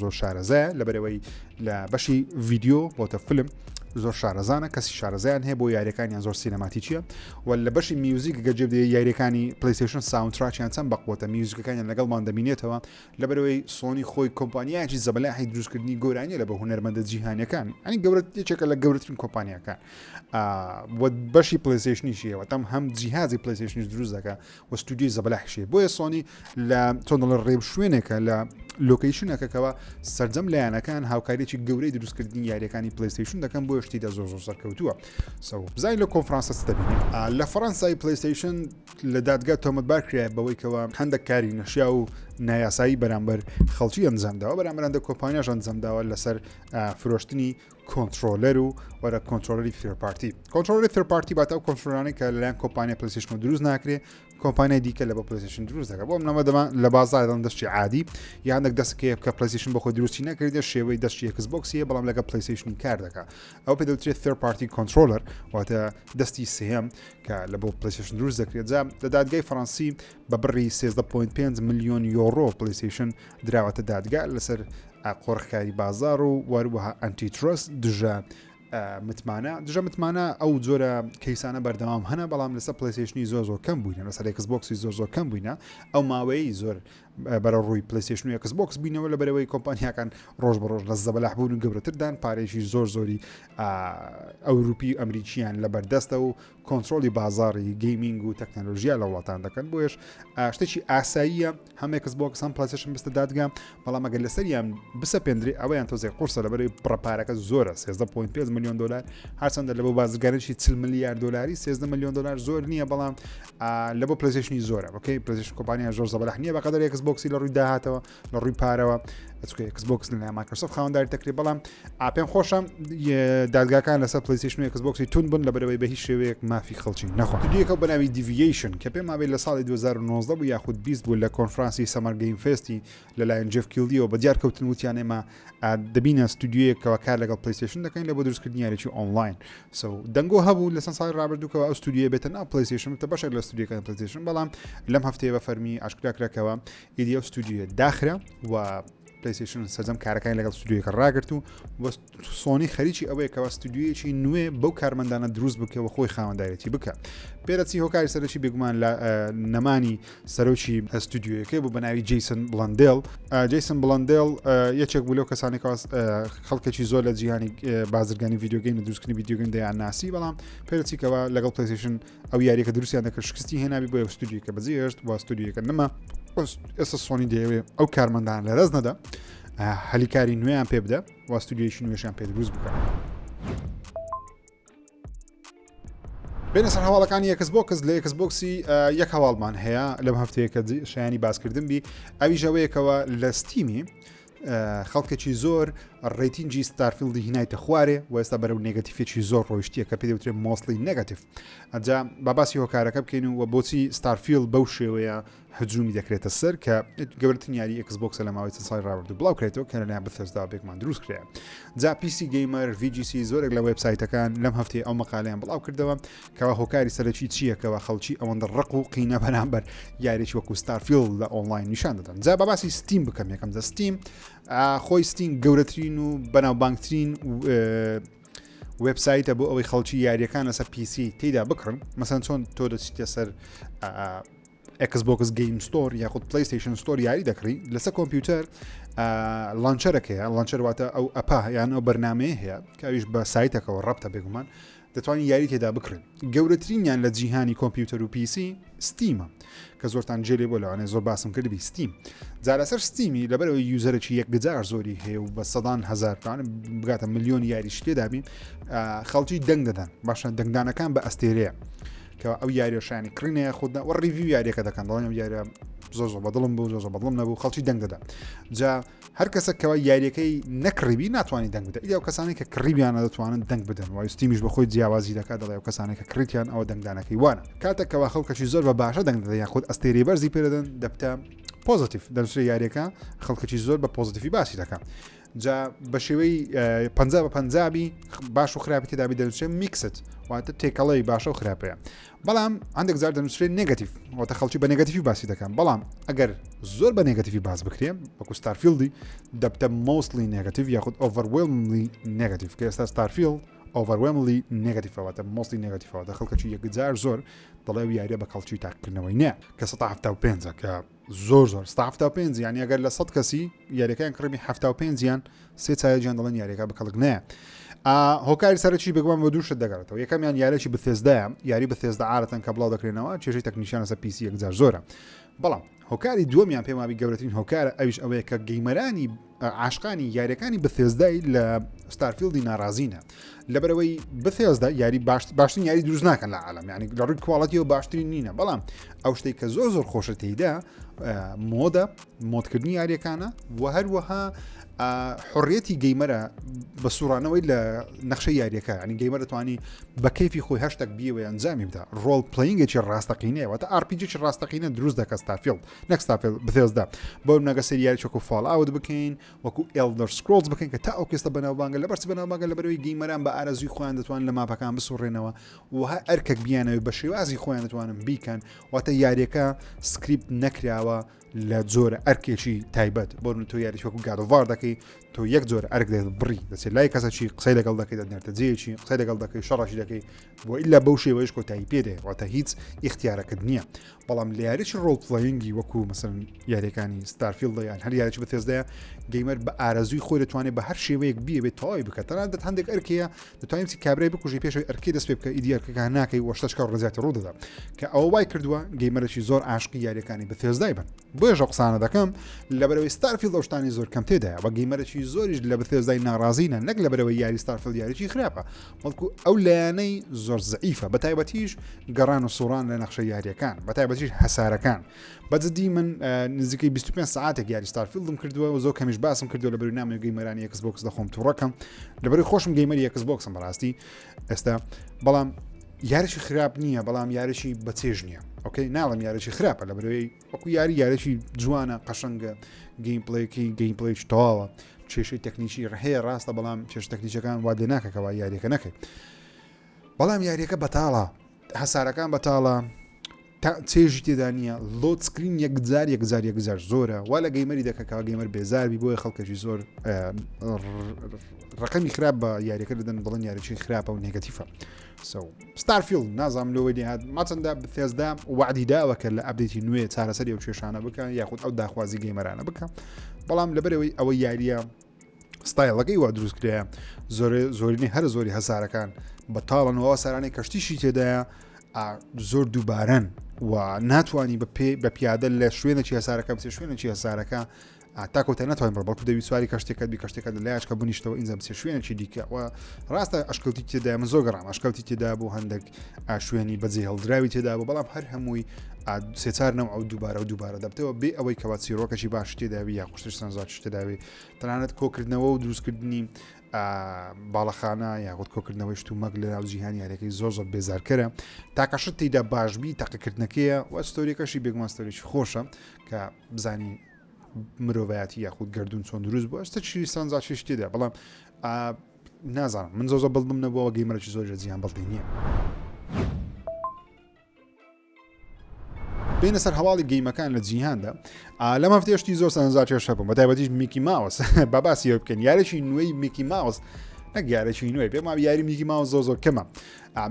زۆر شارەزایە لەبەرەوەی لە بەشی ڤیددیۆ بۆتە فیلم زۆر شارەزانە کەسی شارەزایان هەیە بۆ یاریەکانیان زۆر سینەماتیکیە و لە بەشی میوزیک گەجێ یاریەکانی پلیستیشن ساوندتراکیان چەند بەقوتە میوزیکەکانیان لەگەڵمان دەبینێتەوە لەبەرەوەی سۆنی خۆی کۆمپانیایکی زەبەلاحی دروستکردنی گۆرانیە لە بە هونەرمەندە جیهانیەکان ئەنی گەورەت یەکێکە لە گەورەترین کۆمپانیەکان بەشی پلیستیشنیشیەوە تەم هەم جیهازی پلیستیشنیش دروست دەکە و ستودیۆی زەبەلاحشیە بۆیە سۆنی لە چۆندڵ ڕێب شوێنێکە لە لۆکیشنەکەکەوە سەرجەم لایەنەکان هاوکاریی گەورەی دروستکردنی یاریەکانی پلیستیشن دەکەن بۆ شتیدا زۆر سەرکەوتووە بزای لە کۆنفرانسە دەبینیم لە فەڕەنسای پلیستیشن لە دادگا تۆمەتبار کرایە بەوەیکەوە هەندێک کاری نەشیا و نایاسایی بەرامبەر خەڵکی ئەنجامداوە بەرامبەرەندە کۆمپانیاش ئەنجامداوە لەسەر فرۆشتنی کۆنتترۆلەر و وەرە کۆنتترۆلەری فێرپارتی کۆنتترۆلی فێرپارتی باتە و کۆنتترۆلانی کە لەلایەن کۆمپانیا پلیستیشن دروست ناکرێت کۆمپانیای دیکە لە بە پلیستیشن دروست دەکات بۆم نەمەدەما لە بازاردا دەستی عادی یانێک دەستکەیە کە پلیستیشن بە خۆی دروستی نەکردێت شێوەی دەستی ئەکسبۆکسیە بەڵام لەگە پلیستیشنی کار دەکات ئەو پێ دەوترێت فێرپارتی کۆنتترۆلەر واتە دەستی سێم کە لە بۆ پلیستیشن دروست دەکرێت جا لە دادگای فەڕەنسی بە بڕی 13.5 ملیۆن یۆڕۆ پلیستیشن دراوەتە دادگا لەسەر قۆڕخکاری بازار و وەروەها ئەنتیترۆس دژە متمانە ئەو جۆرە کەیسانە بەردەوام هەنە بەڵام لەسەر پلیستیشنی زۆر کەم بووینە لەسەر ئەکسبۆکسی زۆر کەم بووینە ئەو ماوەیە زۆر بەرە ڕووی پلیستیشن و ئەکسبۆکس بینەوە لە بەرەوەی کۆمپانیاکان ڕۆژ بە ڕۆژ لە زەبەلاحبوون و گەورەتردان پارێکی زۆری ئەوروپی ئەمریکیان لە بەردەستە و کۆنتترۆلی بازاری گەیمینگ و تەکنەلۆژیا لە وڵاتان دەکەن بۆیش شتێکی ئاساییە هەم ئەکسبۆکس هەم پلیستیشن بستە دادگا بەڵام ئەگەر لەسەریان بسە پێندری ئەوەیان تۆزێ قورسە لەبەرەوەی پڕەپارەکە زۆرە 13.5 ملیۆن دلار هەرچەندە لە بۆ بازرگانێکی 40 میلیارد دلاری 13 میلیۆن دلار زۆر نییە بەڵام لە بۆ پلیستیشنی زۆرە ئۆکەی پلیستیشن کۆمپانیا زۆر زەبەلاح نییە بەقەدەر ئەکسبۆکسی لە ڕووی داهاتەوە لە ڕووی پارەوە ئەکسبۆکس لە مایکرۆسۆفت خاوەنداری تەکری بەڵام پێم خۆشم دادگاکان لەسەر پلیستیشن و ئەکسبۆکسی تون بوون لە بەرەوەی بە هیچ شێوەیەک مافی خەڵکی نەخۆن دیەکە بەناوی دیڤیشن کە پێم مابێت لە ساڵی 2019 بوو یاخود 20 بوو لە کۆنفرانسی سەمەر گەیم فێستی لەلایەن جێف کیلدیەوە بە دیار کەوتن وتیان ئێمە دەبینە ستودیۆیەکەوە کار لەگەڵ پلیستیشن دەکەین لە بۆ دروستکردنی یاریی ئۆنلاین دەنگۆ هەبوو لە ساڵی ڕابردووکەوە ئەو ستودیۆ بێتە ناو پلیستیشن تە بەشێک لە ستودیۆکان پلیستیشن بەڵام لەم هەفتەیە بە فەرمی ئاشکراکراکەوە ئیدی ئەو ستودیۆ داخرا و پلیستیشن سەرجەم کارەکانی لەگەڵ ستودیۆکە ڕاگرت و سۆنی خەریکی ئەوەیە کەەوە ستودیۆیەکی نوێ بەو کارمەندانە دروست بکەوە خۆی خاوەندایەتی بکە پێرەچی هۆکاری سەرۆکی بێگومان لە نەمانی سەرۆکی ستودیۆیەکەی بوو بە ناوی جیسن بڵندێل جیسن بڵندێل یەکێک بوو لەو کەسانێکەوە خەڵکێکی زۆر لە جیهانی بازرگانی ڤیدیۆگەیم دروستکردنی ڤیدیۆگەیم دەیان ناسی بەڵام پێرەچیکەوە لەگەڵ پلیستیشن ئەو یاریەکە دروستیان دەکرد شکستی هێنابی بۆ ستودیۆکە بەجێهێشت و ستودیۆکە نەما ئێستا سۆنی دەیەوێت ئەو کارمەندان لە ڕێز نەدا هەلیکاری نوێیان پێ بدە و ستودیۆیەکی نوێشیان پێ دروست بکەن بين سەر هەواڵەکانی ئەکسبۆکس لە ئەکسبۆکسی یەک هەواڵمان هەیە لەم هەفتەیەکە شایانی باسکردن بی ئەوی ژەوەیەکەوە لە ستیمی خەڵکێکی زۆر ڕێتینجی ستارفیلدی هینایتە خوارێ و ئێستا بەرەو نێگەتیفێکی زۆر ڕۆیشتیە کە پێ دەوترێت مۆسلی نێگەتیف ئەجا باباسی هۆکارەکە بکەین و بۆچی ستارفیل بەو شێوەیە هجومی دەکرێتە سەر کە گەورەترین یاری ئەکسبۆکسە لە ماوەی چەند ساڵی ڕابردوو بڵاوکرێتەوە کە لەلایەن بەثێزدا بێکمان دروست کرێ جا پیسی گەیمەر VGC زۆرێک لە وێبسایتەکان لەم هەفتەیە ئەو مەقالەیان بڵاو کردەوە کەوا هۆکاری سەرەکی چیەکەوە خەڵکی ئەوەندە ڕق و قینە بەرامبەر یاریی وەکو ستارفیل لە ئۆنلاین نیشان دەدەن جا باباسی ستیم بکەم یەکەم جا ستیم خۆی ستیم گەورەترین و بەناوبانگترین وێبسایتە بۆ ئەوەی خەڵکی یاریەکان لەسەر PC تێیدا بکڕن مەسەن چۆن تۆ دەچیتە سەر Xbox Game Store یاخود PlayStation Store یاری دەکڕی لەسەر کۆمپیوتەر لانچەرەکەیە لانچەر واتە ئەو ئەپا یان ئەو بەرنامەیە هەیە کاویش بە سایتەکەەوە ڕەبتە بێگومان دەتوانین یاری تێدا بکڕن گەورەترینیان لە جیهانی کۆمپیوتەر و PC ستیمە کە زۆرتان جێلێ بۆ لەوانێ زۆر باسم کردبی ستیم جا لەسەر ستیمی لەبەرەوەی یوزەرێکی یەکجار زۆری هەیە و بە سەدان هەزار بگاتە ملیۆن یاریش تێدابین خەڵکی دەنگ دەدەن باشە دەنگدانەکان بە ئەستێرەیە کە ئەو یاریۆشانی کڕینەیە خوددا و ڕیڤیو یاریەکە دەکەن دەڵێن یاریە زۆر بەدڵم بوو زۆر بەدڵم نەبوو خەڵکی دەنگ دەدەن جا هەر کەسەکەەوە یاریەکەی نەکڕیبی ناتوانانی دەنگ بدە ئیدە کەسانی کە کڕیبیانە دەتوانن دەنگ بدەن وای ستیمیش بەخۆی جیاوازی دەکات دەڵێ کەسانی کە کڕیتیان ئەوە دەنگدانەکەی وانە کاتێکەوە خەڵکەی زۆر بە باشە دەنگ دەدەن یاخود ئەستێری بەرزی پێدەدەن دەبتە پۆزیتیف دەنووسێ یاریەکە خەڵکەی زۆر بە پۆزیتیفی باسی دەکەن جا بە شێوەی 50 بە 50 باش و خراپی تێدابی دەنووسێ میکست واتە تێکەڵی باشە و خراپەیە بەڵام هەندێک زار دەنووسێت نێگەتیف واتە خەڵکی بە نێگەتیفی باسی دەکەن بەڵام ئەگەر زۆر بە نێگەتیفی باس بکرێ وەکو ستارفیلدی دەبتە mostly نێگەتیف یاخود overwhelmingly نێگەتیف کە ئێستا ستارفیلد overwhelmingly نێگەتیفەوەتە mostly نێگەتیفەوەتە خەڵکەی یەکجار زۆر دەڵێ یاریە بە خەڵکی تاقیکردنەوەی نییە کە 75 کە زۆر 75 یانی ئەگەر لە 100 کەسی یاریەکان کڕمی 75 یان سێ چایەجیان دەڵێن یاریەکە بە کەڵک نییە هۆکاری سەرکی بگوان بە دووشت دەگەڕێتەوە یەکەمیان یاریی بەثێزدایە یاری بەثێزدا عادەتەن کە بڵاو دەکرێنەوە کێشەی تەکنیشیان لەسەر PC یەکجار زۆرە بەڵام هۆکاری دووەمیان پێمابی گەورەترین هۆکارە ئەویش ئەوەیە کە گەیمەرانی عاشقانی یاریەکانی بەثێزدای لە ستارفیلدی ناڕازینە لەبەرەوەی بەثێزدا یاری باشترین یاری دروست ناکەن لە عالم یعنی لە ڕووی کواڵەتی و باشترین نینە بەڵام ئەو شتێک کە زۆر خۆشە تێیدا مۆدکردنی یاریەکانە و هەروەها حڕیەتی گەیمەرە بە سوورانەوەی لە نەخشە یاریەکە ینی گەیمەر دەتوانی بە کەیفی خۆی هەشتێک بیەوە ئەنجامی بدە ڕۆڵ پلەینگێکی ڕاستەقینەیە واتە RPG ڕاستەقینە دروست دەکە ستارفیلد نەک ستارفیلد بەثێزدا بۆ نەگە سریاری چۆکو فاڵاوت بکەین وەکو Elder Scrolls بکەین کە تا ئەو کەستە بەناوبانگە لەبەرچ بەناوبانگە لەبەرەوەی گەیمەران بە ئارەزوی خۆیان دەتوان لە ماپەکان بسوڕێنەوە وها ئەرکێک بیانەوە بە شێوازی خۆیان دەتوانن بیکەن واتە یاریەکە سکریپت نەکراوە لە جۆرە ئەرکێکی تایبەت بۆ تۆ یاری وەکو گادۆڤار دەکەی تۆ یەک جۆر ئەرک دێت بڕی دەچێت لای کەسەکی قسەی لەگەڵ دەکەی دەنێتە جێکی قسەی لەگەڵ دەکەی شەڕەشی دەکەی بۆ ئیلا بەو شێوەیەش کۆتایی پێدێ واتە هیچ ئیختیارەکەت نییە بەڵام لە یاریی ڕۆڵ پلەینگی وەکو مەسەن یاریەکانی ستارفیلد یان هەر یاریی بەثێزدایە گەیمەر بە ئارەزوی خۆی دەتوانێت بە هەر شێوەیەک بیەوێت تەواوی بکات تەنانەت هەندێک ئەرکەیە دەتوانین کابرای بکوژی پێشەوەی ئەرکی دەست پێ بکە ئیدی ئەرکەکە ناکەی وەشتەشکە ڕزیاتی ڕوو دەدا کە ئەوە وای کردووە گەیمەرێکی زۆر عاشقی یاریەکانی بەثێزدای بن بۆیە قسانە دەکەم لەبەرەوەی ستارفیلد ئەو شتانی زۆر کەم تێدایە و گەیمەرێکی زۆریش لە بەثێزدای ناڕازینە نەک لەبەرەوەی یاری ستارفیلد یاریی خراپە بەڵکو ئەو لایەنەی زۆر زەعیفە بەتایبەتیش گەڕان و سوڕان لە نەخشە یاریەکان بەتایبەتیش هەسارەکان بەجددی من نزیکەی 25 ساعتێک یاری ستارفیلدم کردووە و زۆر کەمیش باسم کردو لەبەروی نامی گەیمەرانی Xbox دەخۆم تووڕەکەم لەبەروی خۆشم گەیمەری Xboxم بەڕاستی ئێستا بەڵام یاریشی خراپ نییە بەڵام یاریشی بەچێژ نییە ئۆکەی ناڵم یاریشی خراپە لەبەرەوەی وەکو یاریشی جوانە قەشەنگە گەیمپڵێکی تەواوە کێشەی تەکنیکی هەیە ڕاستە بەڵام کێش تەکنیکەکان وا لێ ناکەکەوە یاریەکە نەکەی بەڵام یاریەکە بەتاڵە هەسارەکان بەتاڵە چێژی تێدا نییە لۆت سکرین یەکجار زۆرە وا لە گەیمەری دەکەکەوە گەیمەر بێزاربی بۆیە خەڵکەی زۆر ڕقەمی خراپ بە یاریەکە دەدەن بڵن یاریی خراپە و نێگەتیفە ستارفیلد نازام لەوەی دێهات ماچەندە بەثێزدا وعدی داوە کە لە ئەپدەیتی نوێ چارەسەری ئەو کێشانە بکە یاخود ئەو داخوازی گەیمەرانە بکە بەڵام لەبەرەوەی ئەوە یاریە ستایلەکەی وا دروست کرایە زۆرینی هەر زۆری هەزارەکان بەتاڵنەوە سەرانەی کەشتیشی تێدایە زۆر دووبارەن و ناتوانانی بە پیادە لە شوێنێکی هەسارەکە بچێ شوێنێکی هەسارەکە تاکۆتە ناتوانین بەڵکو دەوی سواری کەشتێکەکە بی کەشتێکە لەلایەشکە بنیشتەوە ئینجا بچێ شوێنێکی دیکە و ڕاستە ئەشکەوتی تێدا من زۆر گەڕام ئەشکەوتی تێدا بۆ هەندێک شوێنی بەجێ هەڵدراوی تێدا بۆ بەڵام هەر هەمووی سێچار نەوە ئەو دووبارە دەبتەوە بێ ئەوەی کەوا چیرۆکەشی باش تێداوی یا خوشتش سەنجات تێداوی تەنانەت کۆکردنەوە و دروستکردنی باڵەخانە یاخود کۆکردنەوەی شتومەک لە ناو جیهانی یارەکەی زۆر بێزارکەرە تاکەشت تێدا باشبی تاقیکردنەکەیە و ستۆریەکەشی بێگومانستۆریی خۆشە کە بزانی مرۆڤایەتی یاخود گردون چۆن دروست بووە ئەستە چی سەنجاچش تێدا بەڵام نازانم من زۆر بڵدم نەبووەوە گەیمەرەی زۆر جیان بەڵدی نییە. بینە سەر هەواڵی گەیمەکان لە جیهاندا لەم هەفتەیەشتی زۆر سەنجاچێش هەبوو بەتایبەتیش میکی ماوس باباسی ئەوە بکەن یارێکی نوێی میکی ماوس نەک یارێکی نوێی پێم یاری میکی ماوس زۆر کەمە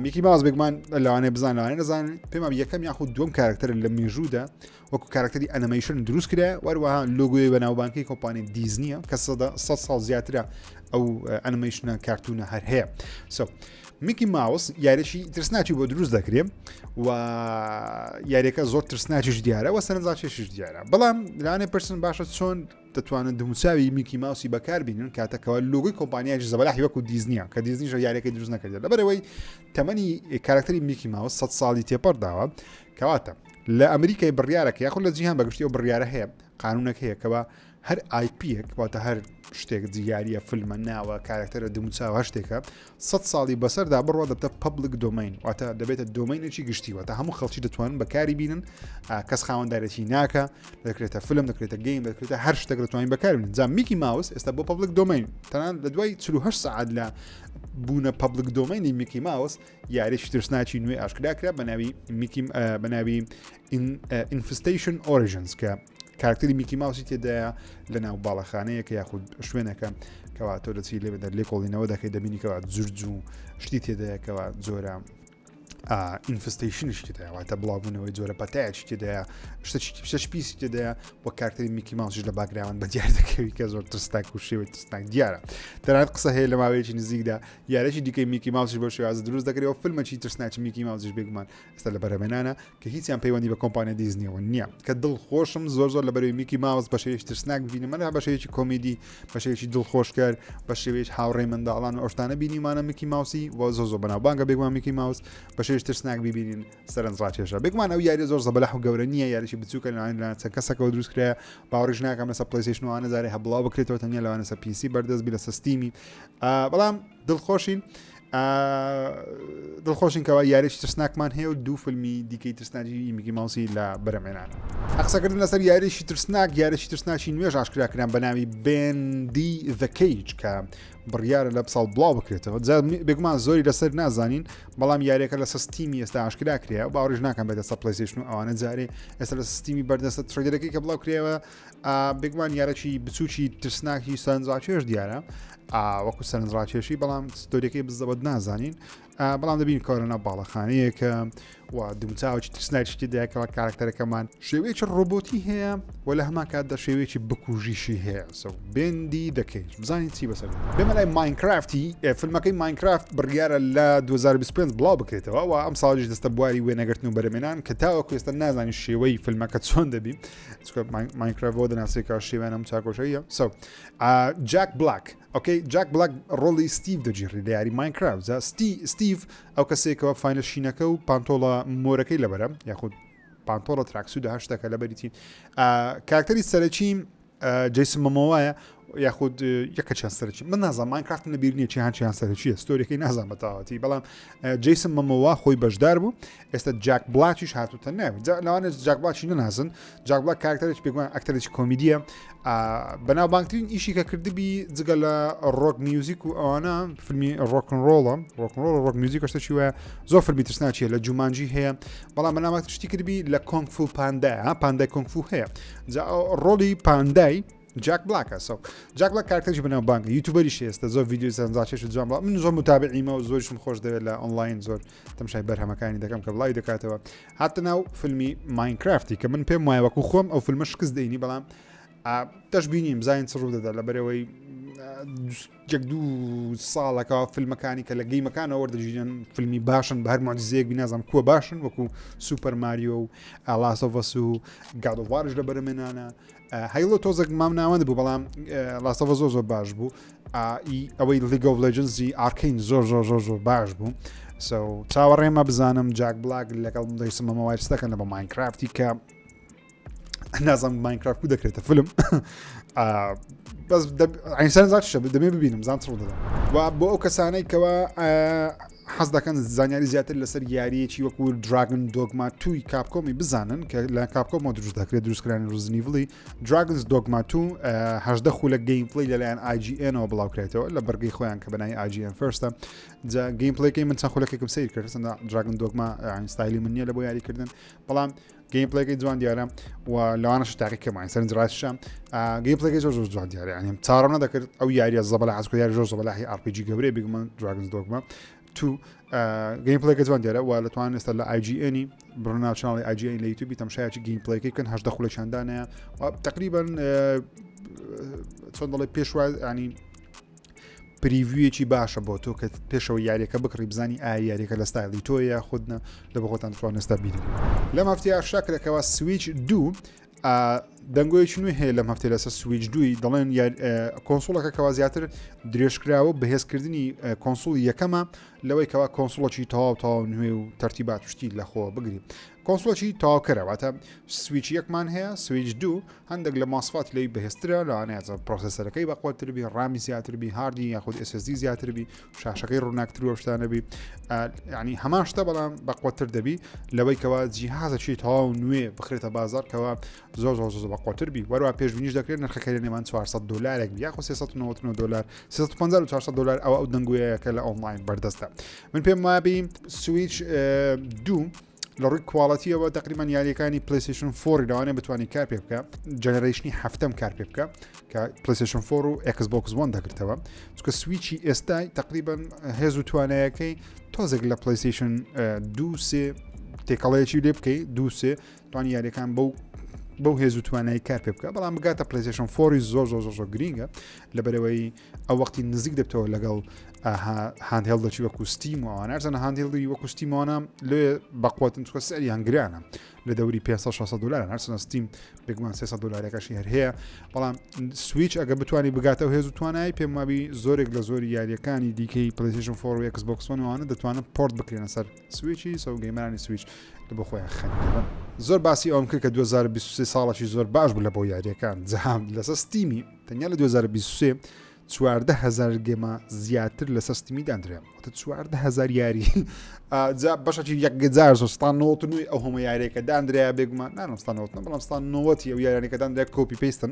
میکی ماوس بێگومان لەوانەیە بزان لەوانەیە نەزانن پێم یەکەم یاخود دووەم کارکتەر لە مێژوودا وەکو کارکتەری ئەنیمەیشن دروست کرا وەروەها لۆگۆی بەناوبانکەی کۆمپانی دیزنیە کە 100 ساڵ زیاترە ئەو ئەنیمەیشنە کارتونە هەر هەیە میکی ماوس یارێکی ترسناکی بۆ دروست دەکرێت و یاریەکە زۆر ترسناکیش دیارە و سەرنجاچێشیش دیارە بەڵام لەوانەیە پرسن باشە چۆن دەتوانن دموچاوی میکی ماوسی بەکاربینن کاتەکەوە لۆگۆی کۆمپانیایکی زەبەلاحی وەکو دیزنیە کە دیزنیش یاریەکەی دروست نەکردێت لەبەرەوەی تەمەنی کارکتەری میکی ماوس 100 ساڵی تێپەرداوە کەواتە لە ئەمریکای بڕیارەکە یاخود لە جیهان بەگشتی و بڕیارە هەیە قانونێک هەیە کەەوە هەر آیپیەک واتە هەر شتێک جیاریە فیلمە ناوە کارکتەرە دموچاوە شتێکە 100 ساڵی بەسەردا بڕۆ دەبتە پبلیک دۆمین واتە دەبێتە دۆمینێکی گشتی واتە هەموو خەڵکی دەتوانن بەکاری بینن کەس خاوەندارێتی ناکە دەکرێتە فیلم دەکرێتە گەیم دەکرێتە هەر شتێک دەتوانین بەکاربینن جا میکی ماوس ئێستا بۆ پبلیک دۆمین تەنان لە دوای 48 ساعت لە بوونە پبلیک دۆمینی میکی ماوس یاریشی ترسناکی نوێ ئاشکراکرا بە ناوی ئینفستیشن ئۆریژنز کە کارکتەری میکی ماوسی تێدایە لە ناو باڵەخانەیەکە یاخود شوێنەکە کەوا تۆ دەچی لێ کۆڵینەوە دەکەی دەبینیکەوە جورج و شتی تێدایەکەوە زۆرە ئینفستیشنش تێدایە واتە بڵاوبوونەوەی جۆرە پەتایەکی تێدایە شتە پیسی تێدایە بۆ کارکتەری میکی ماوسیش لە باگراوان بە دیار دەکەوی کە زۆر ترسناک و شێوەی ترسناک دیارە تەنانەت قسە هەیە لە ماوەیەکی نزیکدا یارێکی دیکەی میکی ماوسیش بۆ شێوازە دروست دەکرێتەوە فیلمێکی ترسناکی میکی ماوسیش بێگومان ئێستا لە بەرهەمێنانە کە هیچیان پەیوەندی بە کۆمپانیا دیزنیەوە نییە کە دڵخۆشم زۆر لە بەرەوەی میکی ماوس بە شێوەیەکی ترسناک ببینم منە بە شێوەیەکی کۆمیدی بە شێوەیەکی دڵخۆشکار بە شێوەیەکی هاوڕێی منداڵان و ئەوشتانە بینیمانە میکی ماوسی و زۆر بەناوبانگە بێگومان میکی ماوس بە شێوەیەکی ترسناک ببینین سەرنجڕاکێشە بێگومان ئەو یاری زۆر زەبەلاح و گەورە نییە یاریی بچووکە لەوان چەند کەسەکەەوە دروست کرا باوەڕیش ناکەم لەسەر پلەیستیشنوانە زارێ هەبڵاو بکرێتەوە تەنیا لەوانە سەر پیسی بەردەست بی لە سەستیمی بەڵام دڵخۆشین کەەوە یاریی ترسناکمان هەیە و دوو فیلمی دیکەی ترسناکی میکی ماوسی لە بەرەمێنانە قسەکردن لەسەر یاریشی ترسناکی نوێژ ئاشکراکران بە ناوی بێندی The Cage کە بڕیارە لە ساڵ بڵاو بکرێتەوە بێگومان زۆری لەسەر نازانین بەڵام یاریەکە لە سستیمی ئێستا ئاشکرا کرێ باوەڕیش ناکەم بێتە سە پلەیستیشن و ئەوانە جارێ ئێستا لە سستیمی بەردەستە تڕێگەرەکەی کە بڵاو کرێەوە بێگومان یارەکی بچوکی ترسناکی سەرنجڕاکێش دیارە وەکو سەرنجڕاکێشی بەڵام ستۆریەکەی بزەوت نازانین بەڵام دەبین کارەنە باڵەخانەیەکە و دموچاوی ترسناکی دایکەوە کارکتەرەکەمان شێوەیەکی ڕۆبۆتی هەیە و لە هەمان کاتدا شێوەیەکی بکوژیشی هەیە بێندی دەکەیت بزانین چی بەسەر بێمە لای ماینکرافتی فیلمەکەی ماینکرافت بڕیارە لە 2025 بڵاو بکرێتەوە و ئەم ساڵیش دەستە بواری وێنەگرتن و بەرەمێنان کە تاوەکو ئێستا نازانی شێوەی فیلمەکە چۆن دەبی ماینکرافت بۆ دەناسێکەوە شێوێنە چاکۆشەیە جاک بلاک ئۆکەی جاک بلاک ڕۆڵی ستیڤ دەگیڕی لە یاری ماینکرافت ستیڤ ئەو کەسێکەوە فینە شینەکە و پانتۆڵە مۆرەکەی لەبەرە یاخود پانتۆڵە تراکسوودە هەشتەکە لەبەریتی کارکتەری سەرەکی جیسن مۆمۆوایە یاخود یەکە چیان سەرکی من نازانم ماینکرافت لە بیرنیە چیان سەرچیە ستۆریەکەی نازان بەتاواتی بەڵام جیسن مۆمۆوا خۆی بەشدار بوو ئێستا جاک بلاکیش هاتوتە ناوی لەوانە جاک بلاکی نەناسن جاک بلاک کارکتەرێکی بێگومان ئەکتەرێکی کۆمیدیە بەناوبانگترین ئیشی کە کردبی جگە لە ڕۆک میوزیک و ئەوانە فیلمی ڕۆکنڕۆڵە ڕۆک میوزیکەشتە چی وایە زۆر فیلمی ترسناکیە لە جومانجی هەیە بەڵام بەناوبانگتر شتی کردبی لە کۆنگفو پاندای کۆنگفو هەیە ڕۆڵی پاندای جاک بلاکە جاک بلاک کارکتەرێکی بەناوبانگە یوتیوبەریش ئێستا زۆر ڤیدیۆ سەرنجڕاکێش و جوان من زۆر متابعیمە و زۆرشم خۆش دەوێت لە ئۆنلاین زۆر تەماشای بەرهەمەکانی دەکەم کە بڵاوی دەکاتەوە هاتە ناو فیلمی ماینکرافتی کە من پێم وایە وەکو خۆم ئەو فیلمە شکست دەینی بەڵام دەشبینیم زین چ ڕوو دەدا لە بەرەوەی جەک دوو ساڵەکە فیلمەکانی کە لە گەی مەکانەوە وەردەگیرن فیلمی باشن بە هەر معجزەیەک بینازم کووە باشن وەکو سوپەر ماریۆ و لاسۆڤەس و گادۆڤارش لە بەرەمێنانە هەیڵۆ تۆزێک مام ناوەند بوو بەڵام لاسۆڤە زۆر باش بوو ئەوەی لیگ ئۆف لێجندزی ئارکەین زۆر باش بوو چاوەڕێمە بزانم جاک بلاک لەگەڵ دەیسمەمە وایستەکەن لە بە ماینکرافتی کە نازم ماینکرافت کو دەکرێتە فیلم بەس ئەینسان زاتشە دەمێ ببینم زان چڕ دەدەم و بۆ ئەو کەسانەی کەەوە حەز دەکەن زانیاری زیاتر لەسەر یاریەکی وەکو دراگن دۆگما توی کاپکۆمی بزانن کە لە کاپکۆمەوە دروست دەکرێت دروستکرانی ڕزنیڤڵی دراگنز دۆگما تو هەژدە خولە گەیمپڵی لەلایەن IGN-ەوە بڵاوکرێتەوە لە بەرگەی خۆیان کە بەنای IGN فەرستە گەیمپڵێکی من چەند خولەکێکم سیر کرد سەندا دراگن دۆگما ئاینستایلی من نییە لە بۆ یاریکردن بەڵام گەیمپڵێکی جوان دیارە و لەوانش تاقیکەمان سەرنج ڕاستشە گەیمپڵێکی زۆر جوان دیارە ینی چاڕم نەدەکرد ئەو یاریە زەبەلا حەزکۆ یاری زۆر زەبەلاهی RPG گەورەی بگمن دراگنز دۆگما تو گەیمپڵێکی جوان دیارە و لەتوان ئێستا لە IGN بڕنا چناڵی IGN لە یوتیوبی تەماشایکی گەیمپڵێکی کەن هەژدە خولە چەندانەیە تقریبا چۆن دەڵێ پێشوای ینی پریڤویەکی باشە بۆ تۆ کە پێشەوە یاریەکە بکڕی بزانی یاریەکە لە ستایلی تۆیە خودنە لە بە خۆتان توان ئێستا بیری لەم هەفتەیە شاکرەکەەوە سویچ 2 دەنگۆیەکی نوێ هەیە لەم هەفتەیە لەسەر سویچ 2 دەڵێن کۆنسۆڵەکە کەوا زیاتر درێژکراوە بەهێزکردنی کۆنسۆڵی یەکەمە لەوەی کەوا کۆنسۆڵەکی تەواو نوێ و تەرتیبات شتی لەخۆ بگری کۆنسۆڵەکی تاواکەرەوەتە سویچ یەکمان هەیە سویچ 2 هەندێک لە ماسفات لەی بەهێسترە لەوانەیە پرۆسەسەرەکەی بەقوتربی ڕامی زیاتربی هاردی یاخود SSD زیاتربی شاشەکەی ڕووناکتر وەشتانەبی ینی هەمان شتە بەڵام بەقوتر دەبی لەوەی کەوا جیهازەکی تەواو نوێ بخرێتە بازار کەوا زۆر بەقوتربی وەروە پێشبینیش دەکرێت نرخەکەی نێمان $400 یاخۆ $399 $350 ئەو دەنگوەیەکە لە ئۆنلاین بەردەستە من پێم وابی سویچ 2 لە ڕووی کواڵەتیەوە تقریبان یاریەکانی پلیستیشن 4 لەوانێ بتوانانی کار پێ بکە جەنەرەیشنی هەفتەم کار پێ بکە کە پلیستیشن 4 و Xbox One دەگرتەوە چونکە سویچی ئێستای تقریبان هێز و توانایەکەی تۆزێک لە پلیستیشن 2 تێکەڵەیەکی لێ بکەی 2 توانی یاریەکان بەو هێز و توانایی کار پێ بکە بەڵام بگاتە پلیستیشن 4 زۆر گرینگە لەبەرەوەی ئەو وەختی نزیک دەبتەوە لەگەڵ هاندهێڵدەچی وەکو ستیم و ئەوانەرزانە هاندهێڵی وەکو ستیمانە لێ بەقوتن چکە سەریان گرانە لە دەوری $500-600 هەرسنە ستیم بگومان $300 هەر هەیە بەڵام سویچ ئەگە بتوانانی بگاتەوە هێز و توانایی پێم وابی زۆرێک لە زۆری یاریەکانی دیکەی پلیستیشن 4 و Xbox One وانە دەتوانن پۆرت بکرێنە سەر سویچی سەو گەیمەرانی سویچ بۆ خۆیان خەنەوە زۆر باسی ئەوم کرد کە 2023 ساڵێکی زۆر باش بوو لە بۆ یاریەکان جەهام لەسەر ستیمی تەنیا لە 2023 14,000 گێمە زیاتر لە سەستیمی دانرێ 14,000 یاری بەشی یەکجار ستانەوەی ئەو هەمە یاریەکە دانرێ بێگومان نانستانەوەتن بەڵام ستانەوەتی ئەو یاریەکە دانرێ کۆپی پێستن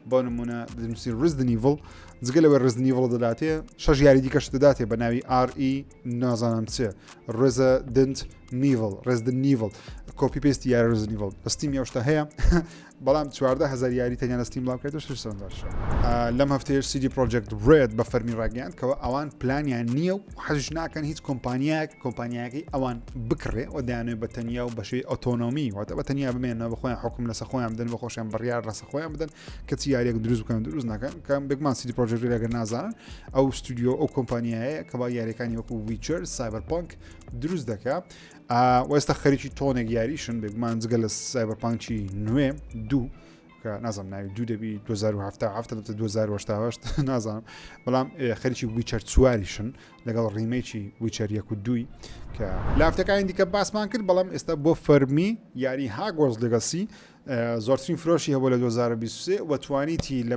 بۆ نمونە دەنووسی ڕزدنیڤڵ جگە لەوە ڕزنیڤڵ دەداتێ 6 یاری دیکەش دەداتێ بە ناوی RE نازانم چێ ڕێزە دنت نیڤڵ ڕێزدن نیڤڵ کۆپی پێستی یاری ڕزنیڤڵ بەستیم یاشتا هەیە بەڵام 14,000 یاری تەنیا لەستیم بڵاوکرێتەوە سەرنجاش لەم هەفتەیە CD Projekt Red بە فەرمی ڕاگەیاند کەەوە ئەوان پلانیان نییە و حەزش ناکەن هیچ کۆمپانیایەکی ئەوان بکڕێ و دەیانوێت بە تەنیا و بەشەی ئۆتۆنۆمی واتە بە تەنیا بمێنەوە بە خۆیان حکم لەسەر خۆیان بدەن بە خۆشیان بڕیار ڕاستە خۆیان بدەن کەچی یاریەک دروست بکەن دروست ناکەن کەم بگمان CD Projekt Red ئەگەر نازانن ئەو ستودیۆ ئەو کۆمپانیایە کەوا یاریەکانی وەکو ویچر سایبەرپانک دروست دەکات وەستا خەریکی تۆنێک یاریشن بگمان جگە لە سایبەرپانکی نوێ 2 کە نازانم ناوی 2 دەبی 2017 نازانم بەڵام خەریکی ویچەر چواریشن لەگەڵ ڕیمێکی ویچەر 1 و 2 کە لافتەکانی دیکە باسمان کرد بەڵام ئێستا بۆ فەرمی یاری هاگوارز لەگەسی زۆرترین فرۆشی هەبوو لە 2023 و توانیتی لە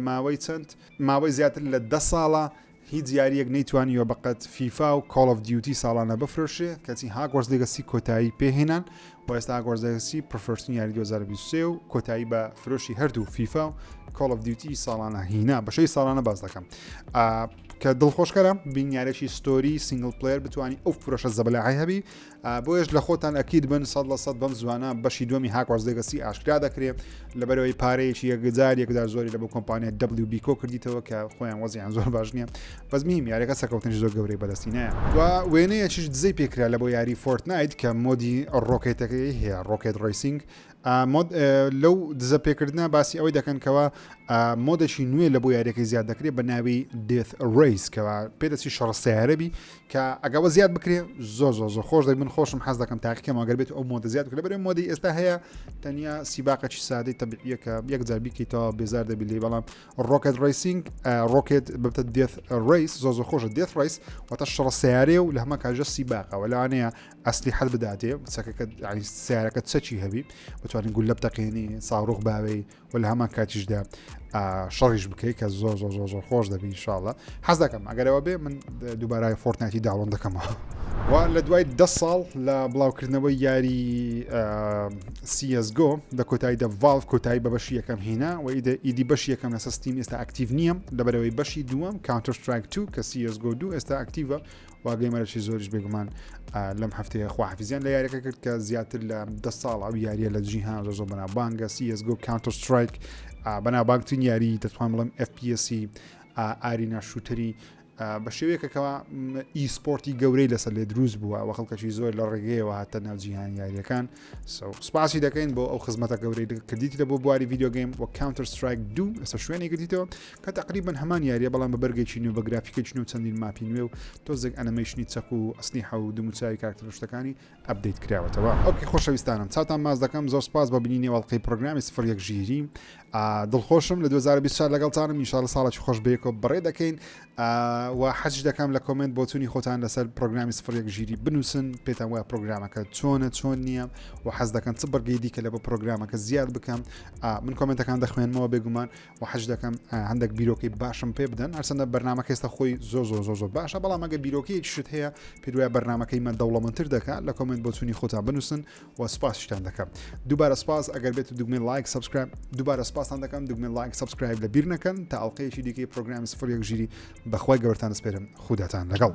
ماوەی زیاتر لە 10 ساڵە هیچ یاریەک نەیتوانیوە بەقەت فیفا و Call of Duty ساڵانە بفرۆشێ کەچی هاگوارز لەگەسی کۆتایی پێهێنان و ئێستا هاگوارز لەگەسی پرفرۆشتنی یاری 2023 و کۆتایی بە فرۆشی هەردوو فیفا و Call of Duty ساڵانە هینا بەشەی ساڵانە باز دەکەم کە دڵخۆشکەرە بینیارێکی ستۆری سینگل پلیر بتوانانی ئەو فرۆشە زەبەلاعی هەبی بۆیش لە خۆتان ئەکید بن 100% بەم زوانە بەشی دومی هاگوارز لەگەسی ئاشکرا دەکرێت لەبەرەوەی پارەیەکی یەکدار زۆری لە بۆ کۆمپانیا WB کۆ کردیتەوە کە خۆیان وەزیان زۆر باش نییە بەس میم یاریەکە سەرکەوتنی زۆر گەورەی بەدەستی نایە و وێنەیەکیش دزەی پێکرا لە بۆ یاری فۆرتنایت کە مۆدی ڕۆکێتەکەی هەیە ڕۆکێت ڕیسینگ مۆد لەو دزە پێکردنا باسی ئەوەی دەکەن کەەوە مۆدەشی نوێ لە بۆ یاریەکەی زیاد دەکرێت بە ناوی دێت ڕیس کەەوە پێدەچی شەڕ سیارەبی کە ئەگەوە زیاد بکرێ زۆ خۆش دەی من خۆشم حەز دەکەم تاقیکەم ئەگەر بێت ئەو مۆدە زیاد بکرێت بەرەوەی مۆدی ئێستا هەیە تەنیا سیباقەی سادەی تەبیعیەکە یەکجار بیکەیتەوە بێزار دەبی لێ بەڵام ڕۆکێت ڕیسینگ ڕۆکێت ببتە دێت ڕیس زۆ خۆشە دێت ڕیس واتە شەڕ سیارێ و لە هەمە کاژە سیباقەوە لەوانەیە ئەسلی حەد بداتێ چەکەکە سیارەکە چەکی هەبی بتوانین گول لە بتەقێنی ساڕوخ باوەی و لە هەمان کاتیشدا شەڕیش بکەیت کە زۆر خۆش دەبی ئینشاڵڵا حەز دەکەم ئەگەرەوە بێ من دووبارای فۆرتنایتی داوڵند دەکەمەوە و لە دوای 10 ساڵ لە بڵاوکردنەوەی یاری CSGO لە کۆتاییدا ڤالڤ کۆتایی بە بەشی یەکەم هێنا و ئیدی بەشی یەکەم لە سیستیم ئێستا ئاکتیڤ نییە لەبەرەوەی بەشی دووەم Counter Strike 2 کە CSGO 2 ئێستا ئاکتیڤە واگەی مەرەشی زۆریش بێگومان لەم هەفتەیە خواحافیزیان لە یاریەکە کرد کە زیاتر لە 10 ساڵ ئەو یاریە لە جیهان زۆر بەناوبانگە CSGO Counter Strike بەناوبانگترین یاری دەتوان بڵێم FPS ئارینا شوتەری بە شێوەیەکەکەوە ئیسپۆرتی گەورەی لەسەر لێ دروست بووە و خەڵکەکی زۆر لە ڕێگەیەوە هاتە ناوجیهان یاریەکان سوپاسی دەکەین بۆ ئەو خزمەتە گەورەی کردیتە بۆ بواری ڤیدیۆگەیم و Counter Strike 2 ئێستا شوێنی گرتیتەوە کە تقریبا هەمان یاریە بەڵام بە بەرگێکی نوێ بە گرافیکێکی نوێ چەندین ماپی نوێ و تۆزێک ئەنیمەیشنی چەق و ئەسنیحە و دووموچاوی کارکتەرشتەکانی ئەپدەیت کراوەتەوە ئەوکەی خۆشەویستانم چاوتان ماز دەکەم زۆر سپاس بە بینینی وەڵقەی پرۆگرامی 01 ژیری دڵخۆشم لە 2024 لەگەڵتانم ئینشاڵڵا ساڵێکی خۆش بەیەکەوە بەڕێ دەکەین و حەج دەکەم لە کۆمنت بۆ چوونی خۆتان لەسەر پرۆگرامی 01 ژیری بنووسن پێتان وایە پرۆگرامەکە چۆن نییە و حەز دەکەن چ بەرگەی دیکە لە بە پرۆگرامەکە زیاد بکەم من کۆمنتەکان دەخوێنمەوە بێگومان و حەج دەکەم هەندێک بیرۆکەی باشم پێ بدەن هەرچەندە بەرنامەکە ئێستا خۆی زۆر باشە بەڵام ئەگە بیرۆکەی شت هەیە پێوایە بەرنامەکەی من دەوڵەمەندتر دەکات لە کۆمنت بۆ چوونی خۆتان بنووسن و سپاسشتان دەکەم دووبارە سپاس ئەگەر بێت دوگمەی لایک سبسکرایب دووبارە سپاسان دەکەم دوگمەی لایک سبسکرایب لە بیر نەکەن تا ئەڵلقەیەکی دیکەی پرۆگرامی 01 ژیری بەخوای گەورتان سپێرم خوداتان لەگەڵ